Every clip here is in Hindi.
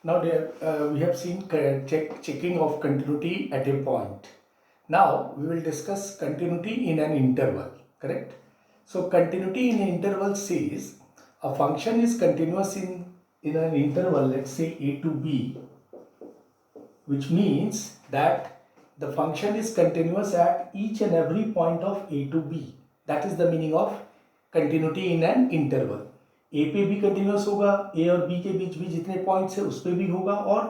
Now there, we have seen checking of continuity at a point. Now we will discuss continuity in an interval, correct? So continuity in an interval says a function is continuous in an interval, let's say a to b, which means that the function is continuous at each and every point of a to b. That is the meaning of continuity in an interval. ए पे भी कंटिन्यूस होगा, ए और बी के बीच भी जितने पॉइंट्स है उस पे भी होगा और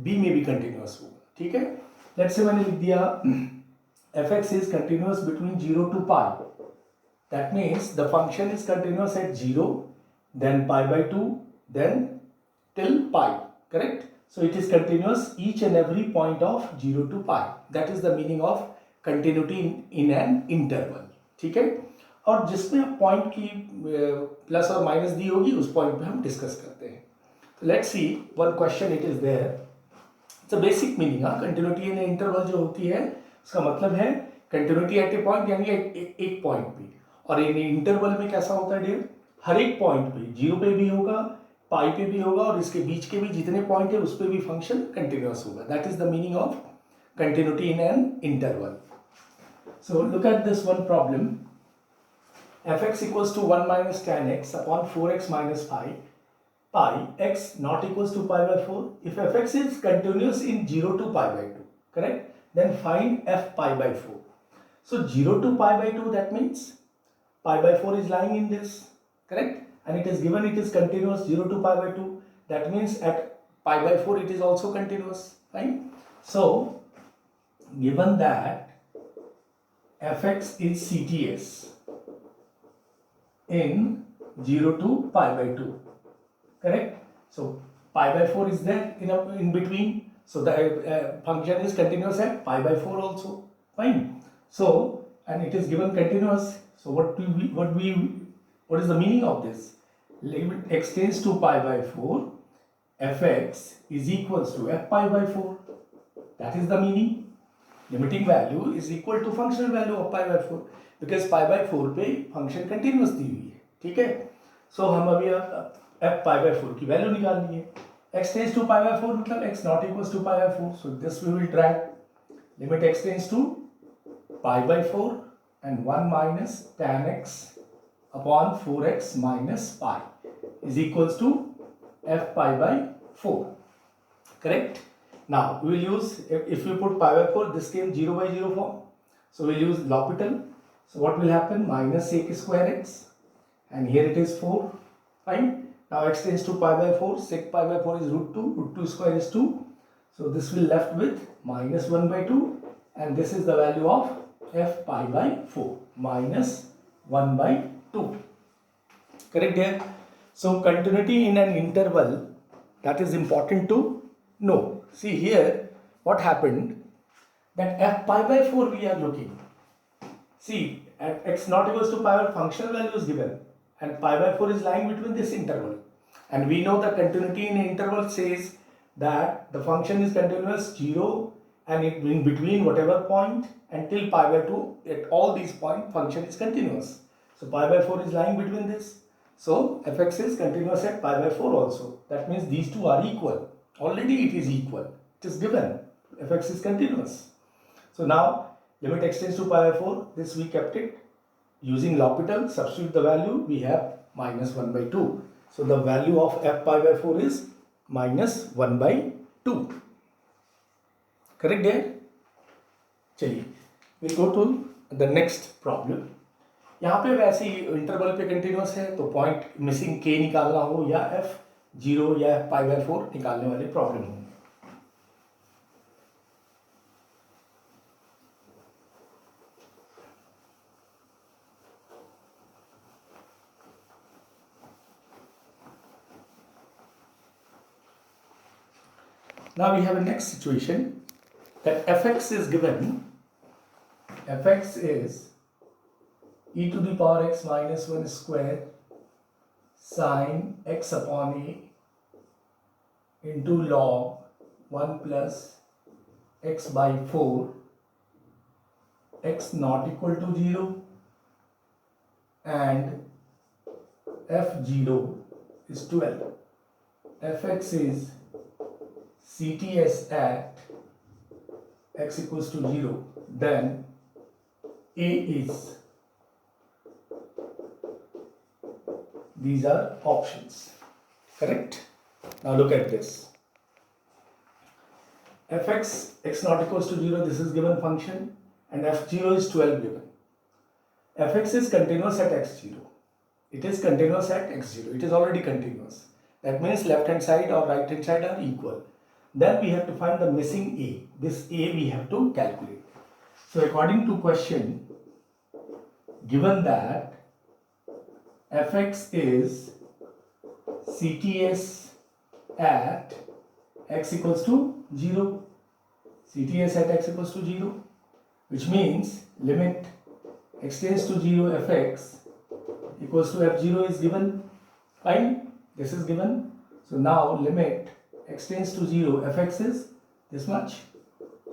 बी में भी कंटिन्यूस होगा. ठीक है, लेट्स से मैंने लिख दिया f x is continuous between 0 to pi. That means the function is continuous at 0, then pi by 2, then till pi. Correct. So it is continuous each and every point of 0 to pi. That is the meaning of continuity in an interval. ठीक है, और जिसमें पॉइंट की प्लस और माइनस दी होगी उस पॉइंट पे हम डिस्कस करते हैं. तो let's see one question. It is there. It's a basic meaning. Continuity in interval जो होती है उसका मतलब है कंटिन्यूटी एट ए पॉइंट, यानी एक पॉइंट पे. और इन इंटरवल में कैसा होता है डियर, हर एक पॉइंट पे 0 पे भी होगा, पाई पे भी होगा और इसके बीच के भी जितने पॉइंट है उस पे भी फंक्शन कंटिन्यूस होगा. That is the meaning of continuity in an interval. So look at this one problem. fx equals to 1 minus tan x upon 4x minus pi x not equals to pi by 4. If fx is continuous in 0 to pi by 2, correct, then find f pi by 4. So 0 to pi by 2, that means pi by 4 is lying in this, correct, and it is given it is continuous 0 to pi by 2. That means at pi by 4 it is also continuous. Fine. So given that fx is CTS in 0 to pi by 2, correct. So pi by 4 is there in between, so the function is continuous at pi by 4 also. Fine. So and it is given continuous. So what is the meaning of this? Limit x tends to pi by 4, fx is equals to f pi by 4. That is the meaning. Limiting value is equal to functional value of pi by 4, because pi by 4 पे फंक्शन कंटिन्यूस दी हुई है. ठीक है, सो हम अभी एफ पाई बाई 4 की वैल्यू निकालनी है. X tends to pi by 4 मतलब x not equals to pi by 4. So this we will drag limit x tends to pi by 4 and 1 minus tan x upon 4x minus pi is equals to f pi by 4. Correct. Now we will use, if you put pi by 4, this came 0 by 0 form, so we'll use L'Hopital. So what will happen? Minus sec square x, and here it is 4. Fine. Now x tends to pi by 4. Sec pi by 4 is root 2. Root 2 square is 2. So this will left with minus 1 by 2, and this is the value of f pi by 4 minus 1 by 2. Correct here. So continuity in an interval, that is important to know. See here what happened, that f pi by 4 we are looking. See, at x not equals to pi, functional value is given, and pi by 4 is lying between this interval. And we know the continuity in interval says that the function is continuous 0 and in between whatever point until pi by 2. At all these points, function is continuous. So pi by 4 is lying between this. So fx is continuous at pi by 4 also. That means these two are equal. Already it is equal. It is given. Fx is continuous. So now limit x tends to pi by 4, this we kept it. Using L'Hopital, substitute the value, we have minus 1 by 2. So the value of f pi by 4 is minus 1 by 2. Correct there? चलिए, we'll go to the next problem. यहाँ पे वैसे ही इंटरवल पे कंटिन्यूस है, तो पॉइंट मिसिंग k निकालना हो या f0 या f pi by 4 निकालने वाले प्रॉब्लम हो. Now we have a next situation that fx is given. Fx is e to the power x minus 1 square sine x upon a into log 1 plus x by 4, x not equal to 0, and f0 is 12. Fx is CTS at x equals to 0, then A is, these are options, correct? Now look at this. Fx x naught equals to 0, this is given function, and f0 is 12 given. Fx is continuous at x0. It is continuous at x0. It is already continuous. That means left hand side or right hand side are equal. Then we have to find the missing a. This a we have to calculate. So according to question, given that fx is CTS at x equals to 0, CTS at x equals to 0, which means limit x tends to 0 fx equals to f0 is given. Fine, this is given. So now limit x tends to 0 fx is this much,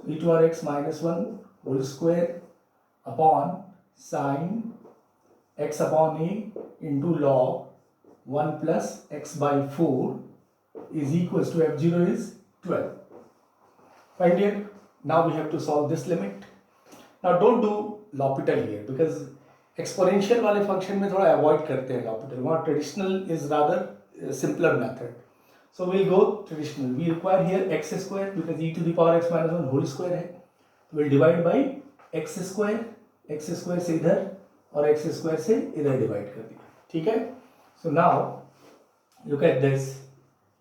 e to r x minus 1 whole square upon sine x upon a into log 1 plus x by 4 is equals to f0 is 12. Fine here. Now we have to solve this limit. Now don't do L'Hopital here because exponential वाले फंक्शन में थोड़ा अवॉइड करते हैं L'Hopital. वहाँ traditional is rather simpler method. So we'll go traditional. We require here x square because e to the power x minus 1 whole square है. We'll divide by x square. x square से इधर और x square से इधर डिवाइड कर दिया. ठीक है. So now look at this.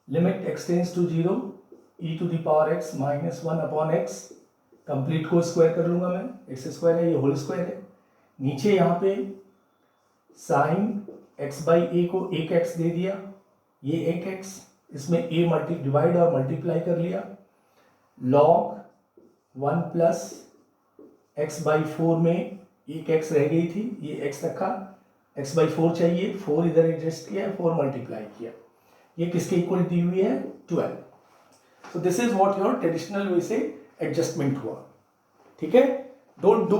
Limit x tends to 0 e to the power x minus 1 upon x. Complete को स्क्वायर कर लूंगा मैं. x स्क्वायर है, ये होल स्क्वायर है. नीचे यहाँ पे साइन x बाई ए को एक x दे दिया, ये एक x, इसमें a मल्टी डिवाइड और मल्टीप्लाई कर लिया. लॉग 1 प्लस x बाई 4 में एक x रह गई थी, ये x रखा, x बाई 4 चाहिए, 4 इधर एडजस्ट किया, 4 मल्टीप्लाई किया. ये किसके इक्वल दी हुई है? 12. So this is what your traditional way से एडजस्टमेंट हुआ. ठीक है. Don't do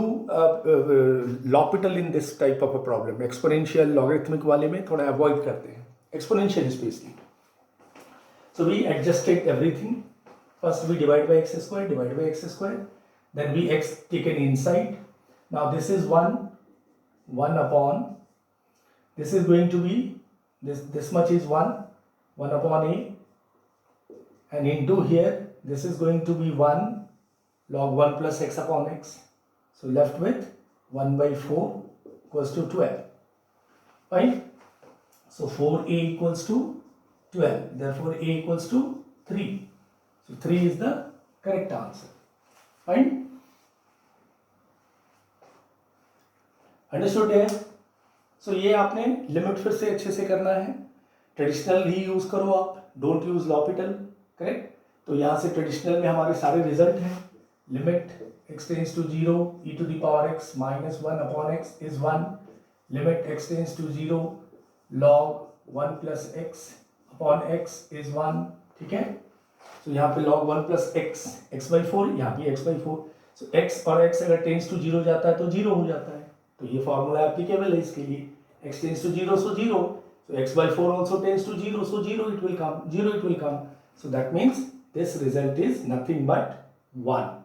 L'Hopital in this type of a problem. Exponential logarithmic वाले में थोड़ा अवॉइड करते हैं, exponential specially. So we adjusted everything. First we divide by x square, divide by x square. Then we x taken inside. Now this is 1 upon. This is going to be, this much is 1 upon a. And into here, this is going to be 1 log 1 plus x upon x. So left with 1 by 4 equals to 12. Fine. So 4a equals to 12. Therefore a equals to 3. So 3 is the correct answer. Fine. Understood here? So ये आपने लिमिट फिर से अच्छे से करना है. ट्रेडिशनल ही यूज करो आप, डोंट यूज L'Hopital. करेक्ट. तो यहाँ से ट्रेडिशनल में हमारे सारे रिजल्ट हैं. Limit x tends to 0 e to the power x minus 1 upon x is 1. Limit x tends to 0 log 1 plus x upon x is 1. ठीक है. तो यहाँ पे log 1 plus x by 4, यहाँ भी x by 4. So x और x अगर tends to 0 जाता है तो 0 हो जाता है. तो ये फॉर्मूला एप्लीकेबल है इसके लिए. x tends to 0 so 0. So x by 4 also tends to 0 so 0 it will come. 0 it will come. So that means this result is nothing but 1.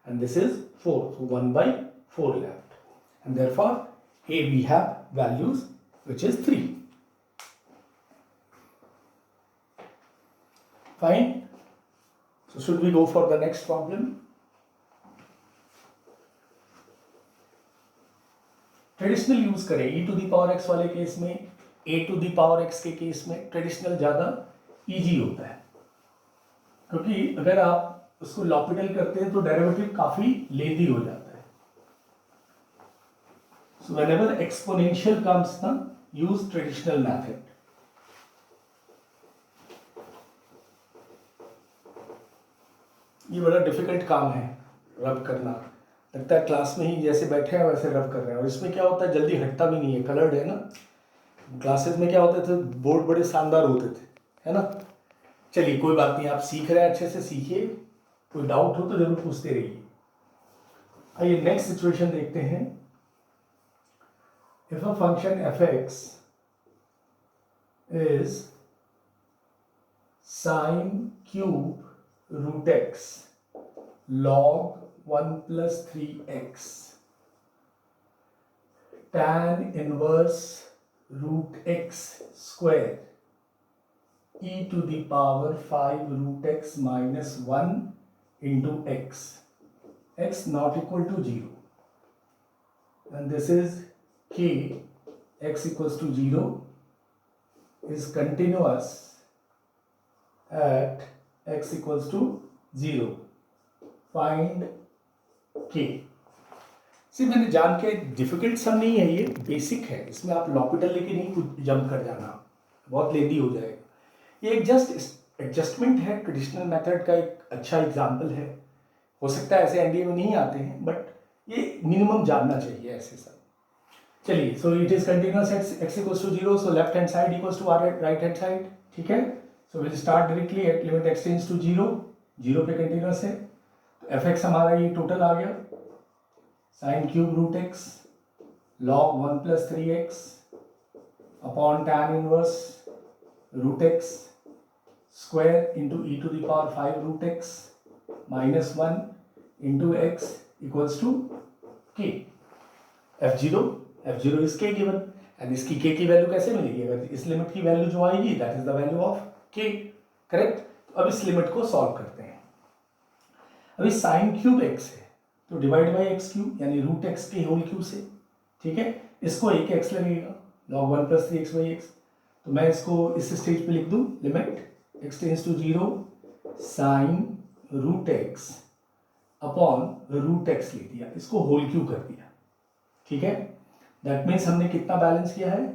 And this is 4. So 1 by 4 left. And therefore A we have values which is 3. Fine. So should we go for the next problem? Traditional use करें. e to the power x वाले केस में, a to the power x के केस में ट्रेडिशनल ज्यादा इजी होता है, क्योंकि अगर आप उसको L'Hopital करते हैं तो डेरिवेटिव काफी लेंदी हो जाता है. सो व्हेनेवर एक्सपोनेंशियल कम्स ना, यूज ट्रेडिशनल मेथड. ये बड़ा डिफिकल्ट काम है रब करना. लगता है क्लास में ही जैसे बैठे हैं वैसे रब कर रहे हैं. और इसमें क्या होता है, जल्दी हटता भी नहीं है. कलर्ड है ना. क्लासेस में क्या होते थे, बोर्ड बड़े शानदार होते थे, है ना. चलिए कोई बात नहीं, आप सीख रहे हैं, अच्छे से सीखिए. कोई डाउट हो तो जरूर पूछते रहिए. आइए नेक्स्ट सिचुएशन देखते हैं. If a function f(x) is sin cube root x log 1 plus 3x tan inverse root x square e to the power 5 root x minus 1 into x not equal to 0, and this is k x equals to 0 is continuous at x equals to 0. Find के। सी मैंने जान के डिफिकल्ट सम नहीं है, ये बेसिक है, इसमें आप लॉपिटल लेके नहीं कुछ जंप कर जाना, बहुत लेंदी हो जाएगा। ये एक जस्ट एडजस्टमेंट है, ट्रेडिशनल मेथड का एक अच्छा एग्जांपल है। हो सकता है ऐसे एनडीए में नहीं आते हैं, बट ये मिनिमम जानना चाहिए ऐसे सब। चलिए, so it is continuous x equals to 0, so left hand side equals to our right hand side, ठीक है। So will start directly at limit x tends to 0 पे कंटिन्यूअस है। एफ एक्स हमारा ये टोटल आ गया sine cube root x log 1 plus 3x upon tan inverse root x square into e to the power 5 root x minus 1 into x equals to k. F zero is k given, and इसकी के की वैल्यू कैसे मिलेगी? अगर इस लिमिट की वैल्यू जो आएगी that is the value of के, करेक्ट। तो अब इस लिमिट को सॉल्व करते हैं। अभी साइन क्यूब एक्स है तो डिवाइड बाई एक्स क्यूब यानी रूट एक्स के होल क्यूब से, ठीक है। इसको एक एक्स लगेगा log 1 plus 3x by x, तो मैं इसको इस स्टेज पे लिख दूं limit x tends to 0 sine root x upon root x लिख दिया, इसको होल क्यूब कर दिया, ठीक है। दैट मीन्स हमने कितना बैलेंस किया है,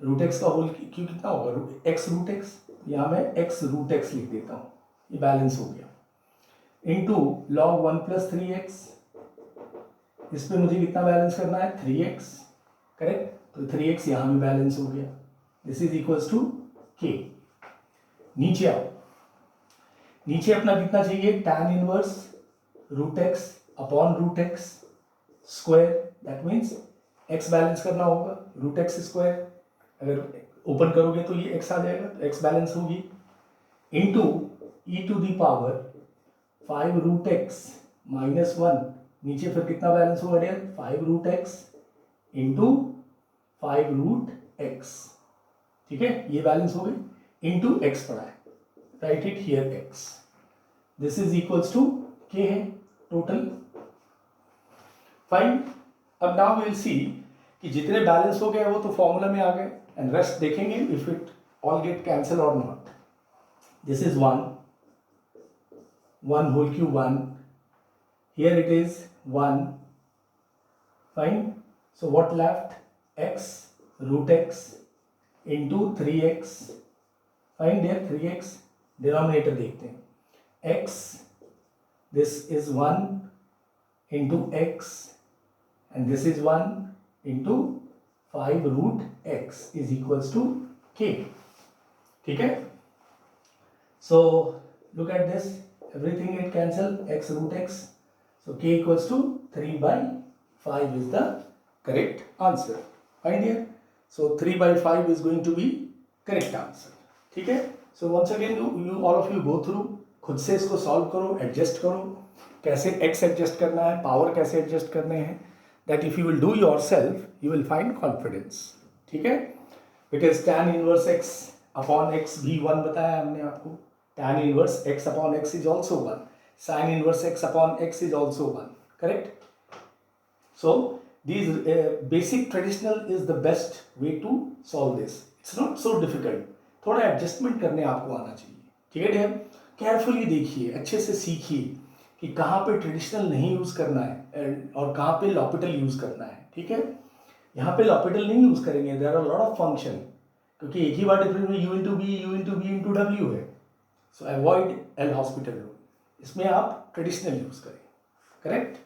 रूट एक्स का होल क्यूब कितना होगा, एक्स रूट एक्स, यहाँ मैं एक्स रूट एक्स लिख देता हूँ, ये बैलेंस हो गया, इंटू लॉग 1 प्लस 3x, इस पे मुझे कितना बैलेंस करना है 3x, करेक्ट। तो 3x यहाँ में बैलेंस हो गया, दिस इज इक्वल्स टू के। नीचे आओ, नीचे अपना कितना चाहिए, tan inverse root x upon root x square, that means x balance करना होगा रूट एक्स स्क्वायर, अगर ओपन करोगे तो ये x आ जाएगा, तो x बैलेंस होगी, into e to the power 5 root x minus 1, नीचे फिर कितना बैलेंस होगा dear, 5 root x into 5 root x, ठीक है, ये बैलेंस हो गई, इंटू एक्स पड़ा है, right it here x, this is equals to k है टोटल, फाइन। अब नाउ विल सी कि जितने बैलेंस हो गए वो तो फॉर्मूला में आ गए, एंड रेस्ट देखेंगे if it all get cancel or not. This is 1 whole cube 1, here it is 1, fine. So what left, x root x into 3x, fine there 3x, denominator देखते हैं, x, this is 1 into x and this is 1 into 5 root x is equals to k, ठीक है। So look at this, everything get cancel, x root x, so k equals to 3 by 5 is the correct answer, fine here. So 3 by 5 is going to be correct answer, ठीक है। So once again you all of you go through, खुद से इसको सॉल्व करो, एडजस्ट करो, कैसे x एडजस्ट करना है, पावर कैसे एडजस्ट करने हैं, that if you will do yourself you will find confidence, ठीक है। because tan inverse x upon x भी 1 बताया हमने आपको, tan inverse x upon x is also 1, sin inverse x upon x is also 1, correct. So these basic traditional is the best way to solve this, it's not so difficult, थोड़ा एडजस्टमेंट करने आपको आना चाहिए, ठीक है डियर। केयरफुली देखिए, अच्छे से सीखिए कि कहाँ पे ट्रेडिशनल नहीं यूज़ करना है और कहाँ पे लॉपिटल यूज़ करना है, ठीक है। यहाँ पे लॉपिटल नहीं यूज़ करेंगे, there are lot of function, क्योंकि एक ही बार डिफरेंस में u into v into w है, so avoid L hospital rule, इसमें आप ट्रेडिशनल यूज करें, करेक्ट।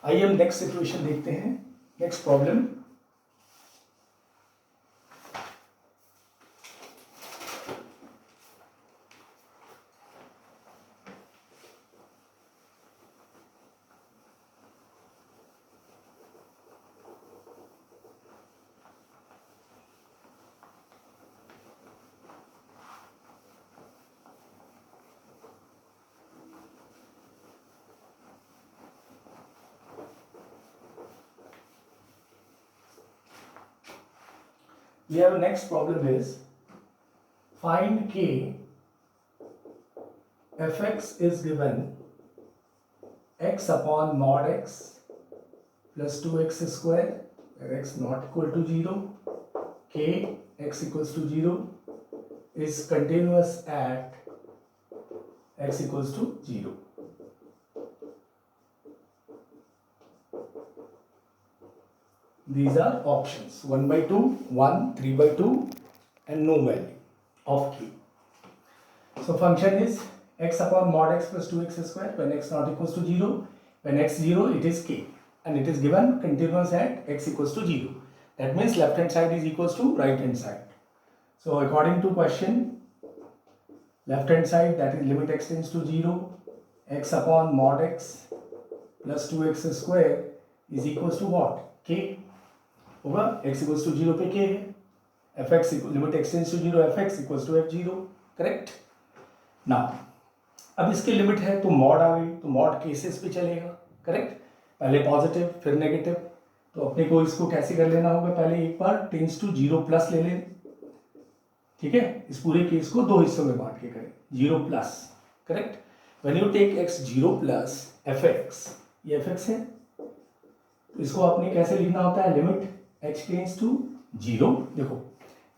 आइए हम नेक्स्ट सिचुएशन देखते हैं, next problem. we have next problem is find k fx is given x upon mod x plus 2x square where x not equal to 0, k x equals to 0 is continuous at x equals to 0. These are options 1 by 2, 1, 3 by 2 and no value of k. So function is x upon mod x plus 2x square when x not equals to 0. When x 0 it is k and it is given continuous at x equals to 0. That means left hand side is equals to right hand side. So according to question, left hand side that is limit x tends to 0, x upon mod x plus 2x square is equals to what? K. होगा x equals to 0 पे k है, fx limit x tends to 0 fx equals to f0, correct. Now अब इसके लिमिट है तो मॉड आ गई तो मॉड केसेस पे चलेगा, करेक्ट. पहले पॉजिटिव फिर नेगेटिव, तो अपने को इसको कैसे कर लेना होगा, पहले एक बार टेंस टू 0 प्लस ले लें, ठीक है. इस पूरे केस को दो हिस्सों में बांट के करें 0 plus, correct. When you take x 0 plus fx, ये fx है तो इसको आपने कैसे लिखना होता है, लिमिट h टेंस टू 0. देखो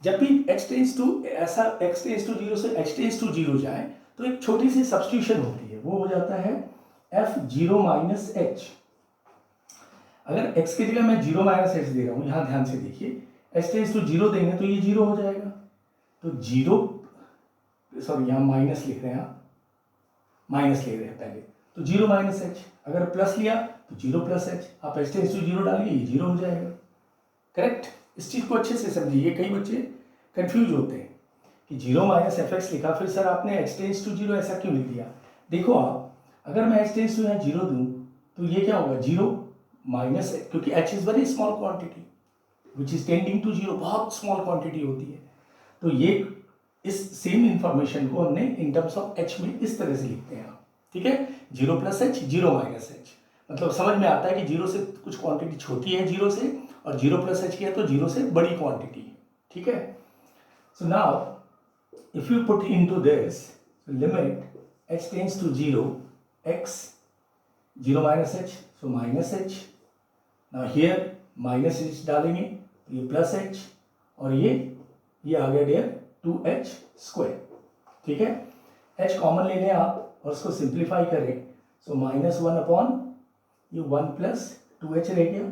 जब भी h टेंस टू ऐसा x टेंस टू 0 से h टेंस टू 0 जाए तो एक छोटी सी सब्स्टिट्यूशन होती है, वो हो जाता है f0 माइनस h. अगर x की जगह मैं 0 माइनस h दे रहा हूं, यहां ध्यान से देखिए, h टेंस टू 0 देंगे तो ये 0 हो जाएगा, तो 0 सॉरी यहां माइनस लिख रहे हैं, माइनस ले रहे हैं पहले, तो 0 माइनस h. अगर प्लस लिया तो 0 प्लस h, आप h टेंस टू 0 डालिए ये 0 हो जाएगा, करेक्ट. इस चीज को अच्छे से समझिए, कई बच्चे कंफ्यूज होते हैं कि 0 माइनस एफ एक्स लिखा फिर सर आपने h टेंस टू 0 ऐसा क्यों लिख दिया. देखो आप, अगर मैं h टेंस टू यहाँ 0 दूं तो ये क्या होगा 0 माइनस, क्योंकि h is very small quantity which is tending to 0, बहुत स्मॉल क्वांटिटी होती है. तो ये इस सेम इंफॉर्मेशन को हमने इन टर्म्स ऑफ h में इस तरह से लिखते हैं, ठीक है. 0 प्लस h 0 माइनस h, मतलब समझ में आता है कि 0 से कुछ क्वांटिटी छोटी है 0 से, और 0 प्लस h किया तो 0 से बड़ी क्वांटिटी है, ठीक है. So now if you put into this limit h tends to 0 x 0 minus h, so minus h. Now here minus h डालेंगे तो ये प्लस h, और ये आ गया डियर 2h स्क्वायर, ठीक है. h कॉमन ले लें आप और उसको सिंप्लीफाई करें, सो माइनस 1 अपॉन ये 1 प्लस 2h रह गया,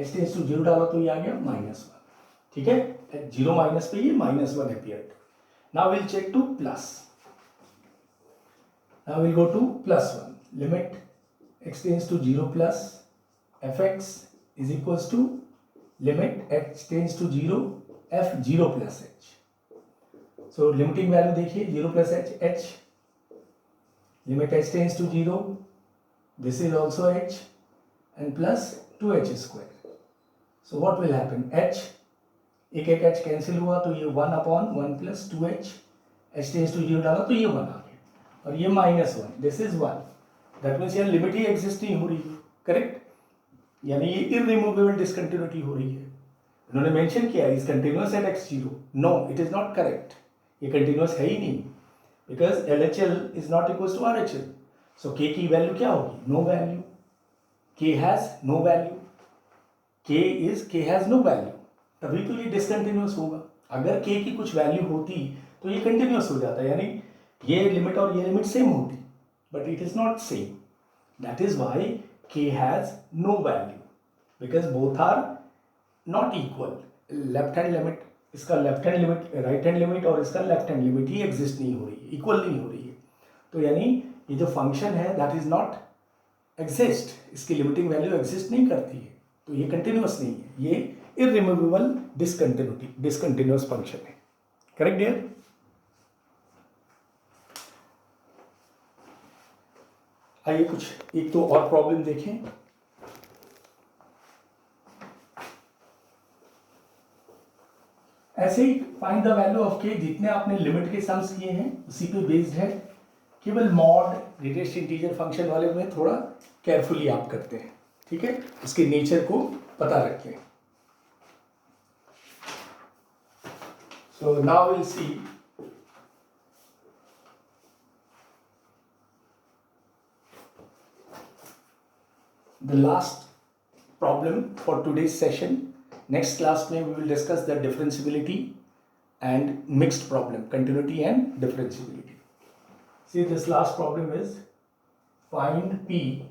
h टेंस टू 0 डाला तो ये आ गया माइनस 1, ठीक है. 0 माइनस पे ये minus 1 appeared. Now will check to plus. Now will go to plus 1. Limit x tends to 0 plus fx is equals to limit x tends to 0 f0 plus h. So limiting value देखिए 0 plus h, limit h tends to 0, this is also h and plus 2h square. So what will happen, h एक एक h कैंसिल हुआ तो ये 1 upon 1 plus 2h, h tends to 0 डाला तो ये 1 आ गया, और ये minus 1, this is 1. That means यहाँ लिमिट ही एग्जिस्ट नहीं हो रही है, करेक्ट. यानी ये इररिमूवेबल डिसकंटिन्यूटी हो रही है. उन्होंने मेंशन किया is continuous at x0. No, it is not correct, ये कंटिन्यूअस है ही नहीं, because LHL is not equal to RHL. So k की वैल्यू क्या होगी, no value. k has no value, k has no value, तभी तो ये डिसकंटिन्यूअस होगा. अगर k की कुछ वैल्यू होती तो ये कंटिन्यूअस हो जाता, यानी ये लिमिट और ये लिमिट सेम होती, but it is not same. That is why k has no value, because both are not equal. Left hand limit, इसका left hand limit, right hand limit और इसका लेफ्ट हैंड लिमिट ही एग्जिस्ट नहीं हो रही है, इक्वल नहीं हो रही है. तो यानी ये जो फंक्शन है दैट इज नॉट एग्जिस्ट, इसकी लिमिटिंग वैल्यू एग्जिस्ट नहीं करती है, तो ये कंटिन्यूअस नहीं है, ये इररिमूवेबल डिसकंटिन्यूअस फंक्शन है, करेक्ट डियर. आइए कुछ एक तो और प्रॉब्लम देखें. ऐसे ही find the value of k, जितने आपने लिमिट के सम्स किए हैं उसी पे बेस्ड है. केवल मॉड ग्रेटेस्ट इंटीजर फंक्शन वाले में थोड़ा केयरफुली आप करते हैं, ठीक है, उसके नेचर को पता रखें. So now we'll see the last problem for today's session. Next class में we will discuss the differentiability and mixed problem, continuity and differentiability. See, this last problem is find P.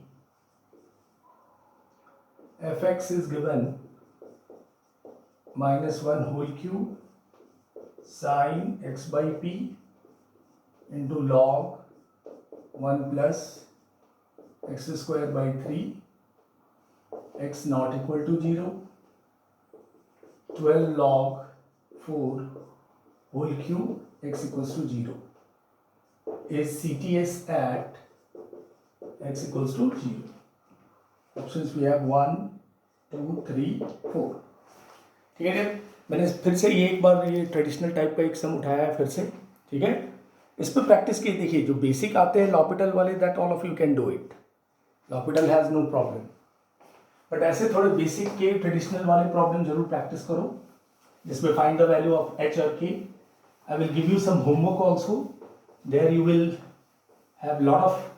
Fx is given -1 whole cube sin x by p into log 1 plus x square by 3 x not equal to 0, 12 log 4 whole cube x equals to 0 is CTS at x equals to 0. Options we have 1, 2, 3, 4. ठीक है, मैंने फिर से ये एक बार ये ट्रेडिशनल टाइप का एक सम उठाया है फिर से. ठीक है, इस पर प्रैक्टिस की. देखिए जो बेसिक आते हैं लॉपिटल वाले, that all of you can do it. L'Hopital has no problem. But ऐसे थोड़े बेसिक के ट्रेडिशनल वाले प्रॉब्लम जरूर प्रैक्टिस करो, जिसमें find the value of h और k. I will give you some homework also. There you will have lot of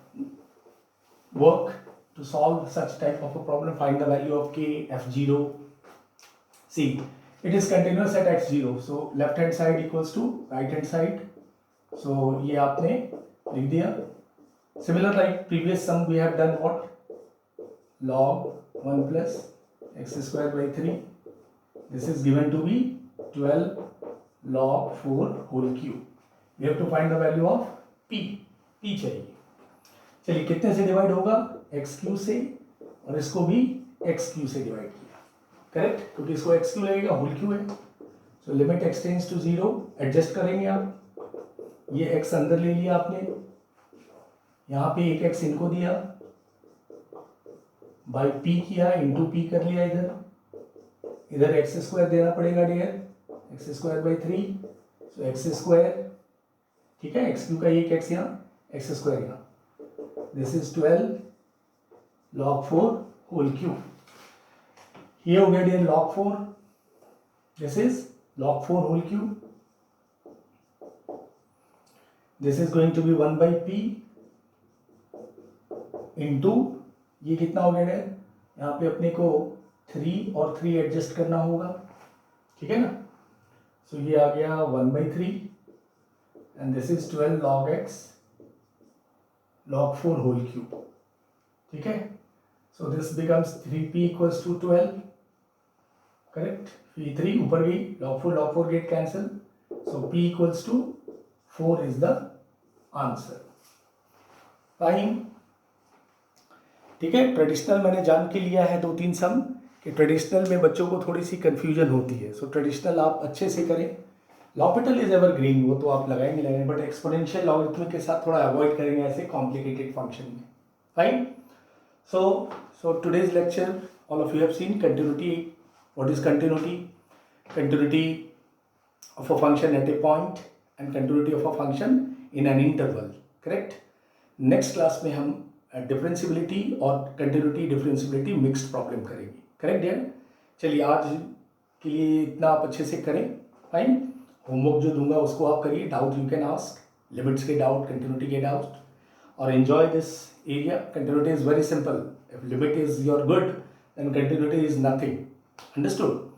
work to solve such type of a problem. Find the value of k, f0. See, it is continuous at x0, so left hand side equals to right hand side. So ये आपने लिख दिया. Similar like previous sum we have done what? Log 1 plus x square by 3. This is given to be 12 log 4 whole cube. We have to find the value of p. p चाहिए. चलिए कितने से डिवाइड होगा? एक्स क्यू से, और इसको भी एक्स क्यू से डिवाइड किया. करेक्ट, क्योंकि इसको एक्स क्यू लगेगा, होल क्यू है. So limit x tends to 0. Adjust करेंगे आप. ये एक्स अंदर ले लिया आपने, यहाँ पे एक एक्स इनको दिया, बाई पी किया, इंटू पी कर लिया. इधर एक्स स्क्वायर देना पड़ेगा dear. X square by 3. So x square, ठीक है, एक्स क्यू का एक एक्स यहाँ, एक्स स्क्वायर यहाँ. This is 12 log 4 whole cube. Here हो गया dear log 4. This is log 4 whole cube. This is going to be 1 by p into, ये कितना हो गया dear? यहाँ पे अपने को 3 और 3 एडजस्ट करना होगा. ठीक है ना. So ये आ गया 1 by 3 and this is 12 log x log 4 whole cube. ठीक है. So this becomes 3p equals to 12. Correct. p3 ऊपर गई, log 4 get cancel. So p equals to 4 is the answer. Fine. ठीक है. ट्रेडिशनल मैंने जान के लिया है 2-3 सम, कि ट्रेडिशनल में बच्चों को थोड़ी सी कंफ्यूजन होती है. सो ट्रेडिशनल आप अच्छे से करें. लॉपिटल इज एवर ग्रीन, वो तो आप लगाएंगे, बट एक्सपोनेंशियल लॉगरिथमिक के साथ थोड़ा अवॉइड करेंगे ऐसे कॉम्प्लिकेटेड फंक्शन में. Fine. So today's lecture all of you have seen continuity. What is continuity? Continuity of a function at a point and continuity of a function in an interval. Correct. Next class में हम डिफरेंशियबिलिटी और कंटिन्यूटी डिफरेंशियबिलिटी मिक्स्ड प्रॉब्लम करेंगे. Correct dear. चलिए आज के लिए इतना आप अच्छे से करें. फाइन. होमवर्क जो दूंगा उसको आप करिए. Doubt you can ask, limits के डाउट, कंटिन्यूटी के डाउट, और enjoy this area. Continuity is very simple. If limit is your good then continuity is nothing. Understood.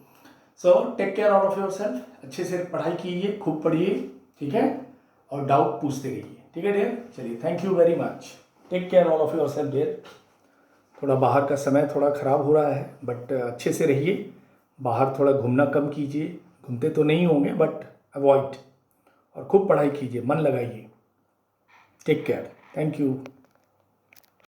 So take care all of your self. अच्छे से पढ़ाई कीजिए, खूब पढ़िए. ठीक है, और डाउट पूछते रहिए. ठीक है डियर. चलिए, thank you very much. Take care all of your self dear. थोड़ा बाहर का समय थोड़ा ख़राब हो रहा है, बट अच्छे से रहिए. बाहर थोड़ा घूमना कम कीजिए. घूमते तो नहीं होंगे बट अवॉइड, और खूब पढ़ाई कीजिए, मन लगाइए. Take care. Thank you.